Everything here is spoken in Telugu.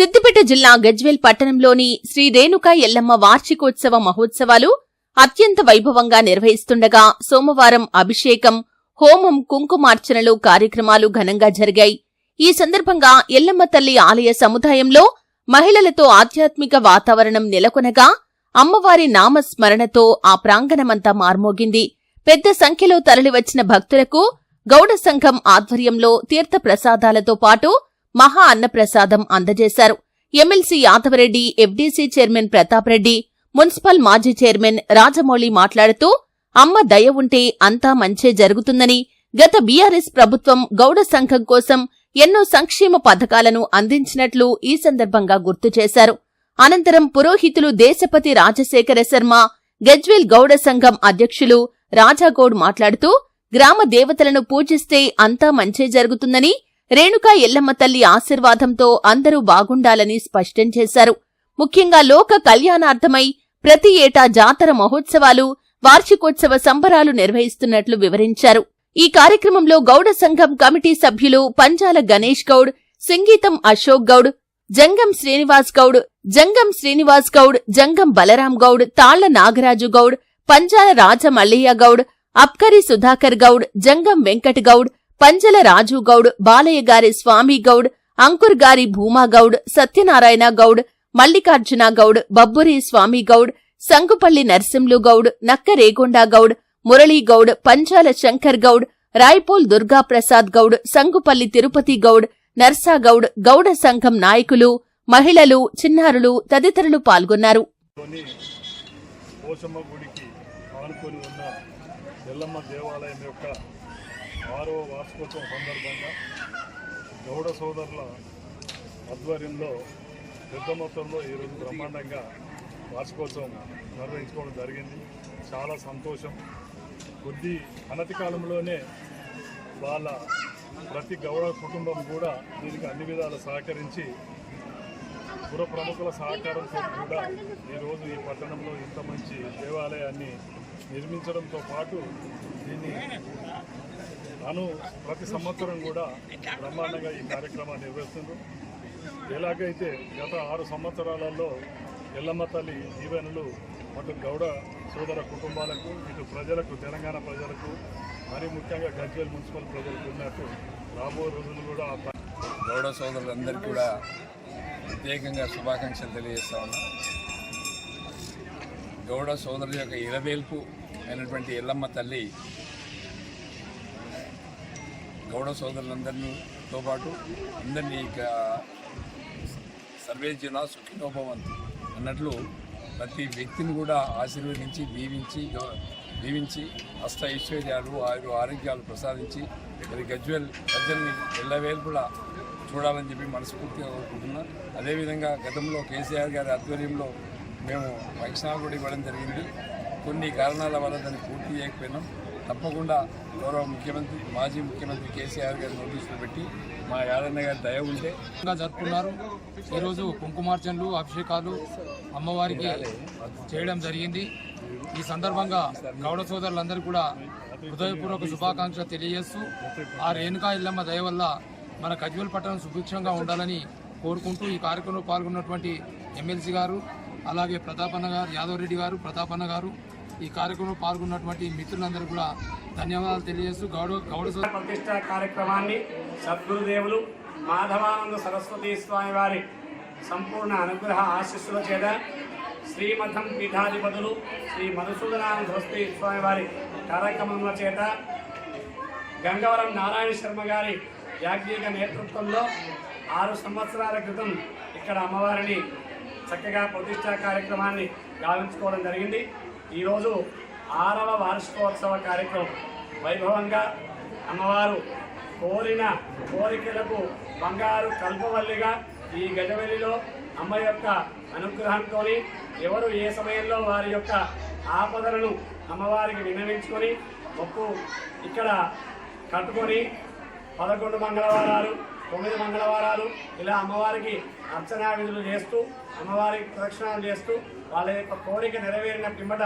సిద్దిపేట జిల్లా గజ్వేల్ పట్టణంలోని శ్రీ రేణుకా ఎల్లమ్మ వార్షికోత్సవ మహోత్సవాలు అత్యంత వైభవంగా నిర్వహిస్తుండగా సోమవారం అభిషేకం, హోమం, కుంకుమార్చనలు కార్యక్రమాలు ఘనంగా జరిగాయి. ఈ సందర్భంగా ఎల్లమ్మ తల్లి ఆలయ సముదాయంలో మహిళలతో ఆధ్యాత్మిక వాతావరణం నెలకొనగా అమ్మవారి నామస్మరణతో ఆ ప్రాంగణమంతా మార్మోగింది. పెద్ద సంఖ్యలో తరలివచ్చిన భక్తులకు గౌడ సంఘం ఆధ్వర్యంలో తీర్థ ప్రసాదాలతో పాటు మహా అన్నప్రసాదం అందజేశారు. MLC Yadava Reddy, FDC chairman Pratap Reddy, municipal మాజీ చైర్మన్ రాజమౌళి మాట్లాడుతూ అమ్మ దయ ఉంటే అంతా మంచే జరుగుతుందని, గత బీఆర్ఎస్ ప్రభుత్వం గౌడ సంఘం కోసం ఎన్నో సంక్షేమ పథకాలను అందించినట్లు ఈ సందర్భంగా గుర్తు చేశారు. అనంతరం పురోహితులు దేశపతి రాజశేఖర శర్మ, గజ్వేల్ గౌడ సంఘం అధ్యక్షులు రాజాగౌడ్ మాట్లాడుతూ గ్రామ దేవతలను పూజిస్తే అంతా మంచే జరుగుతుందని, రేణుకా ఎల్లమ్మ తల్లి ఆశీర్వాదంతో అందరూ బాగుండాలని స్పష్టం చేశారు. ముఖ్యంగా లోక కళ్యాణార్థమై ప్రతి ఏటా జాతర మహోత్సవాలు, వార్షికోత్సవ సంబరాలు నిర్వహిస్తున్నట్లు వివరించారు. ఈ కార్యక్రమంలో గౌడ సంఘం కమిటీ సభ్యులు పంజాల గణేష్ గౌడ్, సింగీతం అశోక్ గౌడ్, జంగం శ్రీనివాస్ గౌడ్, జంగం బలరాం గౌడ్, తాళ్ల నాగరాజు గౌడ్, పంజాల రాజమల్లయ్య గౌడ్, అబ్కరి సుధాకర్ గౌడ్, జంగం వెంకట్ గౌడ్, పంజల రాజు గౌడ్, బాలయ్య గారి స్వామి గౌడ్, అంకుర్ గారి భూమా గౌడ్, సత్యనారాయణ గౌడ్, మల్లికార్జున గౌడ్, బబ్బురి స్వామి గౌడ్, సంగుపల్లి నర్సింలు గౌడ్, నక్క రేగొండ గౌడ్, మురళీ గౌడ్, పంచాల శంకర్ గౌడ్, రాయ్పూల్ దుర్గాప్రసాద్ గౌడ్, సంగుపల్లి తిరుపతి గౌడ్, నర్సాగౌడ్, గౌడ సంఘం నాయకులు, మహిళలు, చిన్నారులు తదితరులు పాల్గొన్నారు. ఎల్లమ్మ దేవాలయం యొక్క 6వ వార్షికోత్సవం సందర్భంగా గౌడ సోదరుల ఆధ్వర్యంలో పెద్ద మొత్తంలో ఈరోజు బ్రహ్మాండంగా వార్షికోత్సవం నిర్వహించుకోవడం జరిగింది. చాలా సంతోషం. కొద్ది అనతి కాలంలోనే వాళ్ళ ప్రతి గౌడ కుటుంబం కూడా దీనికి అన్ని విధాలు సహకరించి పుర ప్రముఖుల సహకారంతో కూడా ఈరోజు ఈ పట్టణంలో ఇంత మంచి దేవాలయాన్ని నిర్మించడంతో పాటు దీన్ని ప్రతి సంవత్సరం కూడా బ్రహ్మాండంగా ఈ కార్యక్రమాన్ని నిర్వహిస్తున్నారు. ఎలాగైతే గత 6 సంవత్సరాలలో ఎల్లమ్మ తల్లి దీవెనలు అటు గౌడ సోదర కుటుంబాలకు, ఇటు ప్రజలకు, తెలంగాణ ప్రజలకు, మరి ముఖ్యంగా గజ్వేల్ మున్సిపల్ ప్రజలకు ఉన్నట్టు రాబోయే రోజులు కూడా గౌడ సోదరులందరికీ కూడా ప్రత్యేకంగా శుభాకాంక్షలు తెలియజేస్తా ఉన్నా. గౌడ సోదరుల యొక్క ఇలవేల్పు అయినటువంటి ఎల్లమ్మ తల్లి గౌడ సోదరులందరితో పాటు అందరినీ సర్వే జన సుఖినోభవంతు అన్నట్లు ప్రతి వ్యక్తిని కూడా ఆశీర్వదించి దీవించి అష్ట ఐశ్వర్యాలు, ఆరోగ్యాలు ప్రసాదించి మరి గజ్వేల్ ప్రజల్ని ఎల్లవేల్పులా చూడాలని చెప్పి మనస్ఫూర్తిగా కోరుకుంటున్నా. అదేవిధంగా గతంలో కేసీఆర్ గారి ఆధ్వర్యంలో మేము వైష్ణవ కూడా ఇవ్వడం జరిగింది. కొన్ని కారణాల వల్ల దాన్ని పూర్తి చేయకపోయినాం. తప్పకుండా గౌరవ ముఖ్యమంత్రి, మాజీ ముఖ్యమంత్రి కేసీఆర్ గారి నోటీసులు పెట్టి మా యాదన్న గారి దయ ఉంటే జరుపుకున్నారు. ఈరోజు కుంకుమార్చనలు, అభిషేకాలు అమ్మవారికి చేయడం జరిగింది. ఈ సందర్భంగా గౌడ సోదరులందరూ కూడా హృదయపూర్వక శుభాకాంక్షలు తెలియజేస్తూ ఆ రేణుకా ఎల్లమ్మ దయ వల్ల మన గజ్వేల్ పట్టణం సుభిక్షంగా ఉండాలని కోరుకుంటూ ఈ కార్యక్రమంలో పాల్గొన్నటువంటి ఎమ్మెల్సీ గారు, అలాగే ప్రతాపన్న గారు, యాదవరెడ్డి గారు, ప్రతాపన్న గారు, ఈ కార్యక్రమంలో పాల్గొన్నటువంటి మిత్రులందరూ కూడా ధన్యవాదాలు తెలియజేస్తూ గౌడ ప్రతిష్ట కార్యక్రమాన్ని సద్గురుదేవులు మాధవానంద సరస్వతి స్వామి వారి సంపూర్ణ అనుగ్రహ ఆశీస్సుల చేత శ్రీమఠం పీఠాధిపతులు శ్రీ మధుసూదనానంద సరస్వతి స్వామి వారి కార్యక్రమముల చేత గంగవరం నారాయణ శర్మ గారి యాజ్ఞిక నేతృత్వంలో 6 సంవత్సరాల క్రితం ఇక్కడ అమ్మవారిని చక్కగా ప్రతిష్టా కార్యక్రమాన్ని గావించుకోవడం జరిగింది. ఈరోజు 6వ వార్షికోత్సవ కార్యక్రమం వైభవంగా అమ్మవారు కోరిన కోరికలకు బంగారు కల్పవల్లిగా ఈ గజవెల్లిలో అమ్మ యొక్క అనుగ్రహంతో ఎవరు ఏ సమయంలో వారి యొక్క ఆపదలను అమ్మవారికి విన్నవించుకొని మొక్కు ఇక్కడ కట్టుకొని 11 మంగళవారాలు, 9 మంగళవారాలు ఇలా అమ్మవారికి అర్చనా విధులు చేస్తూ, అమ్మవారికి ప్రదక్షిణాలు చేస్తూ వాళ్ళ యొక్క కోరిక నెరవేరిన పిమ్మట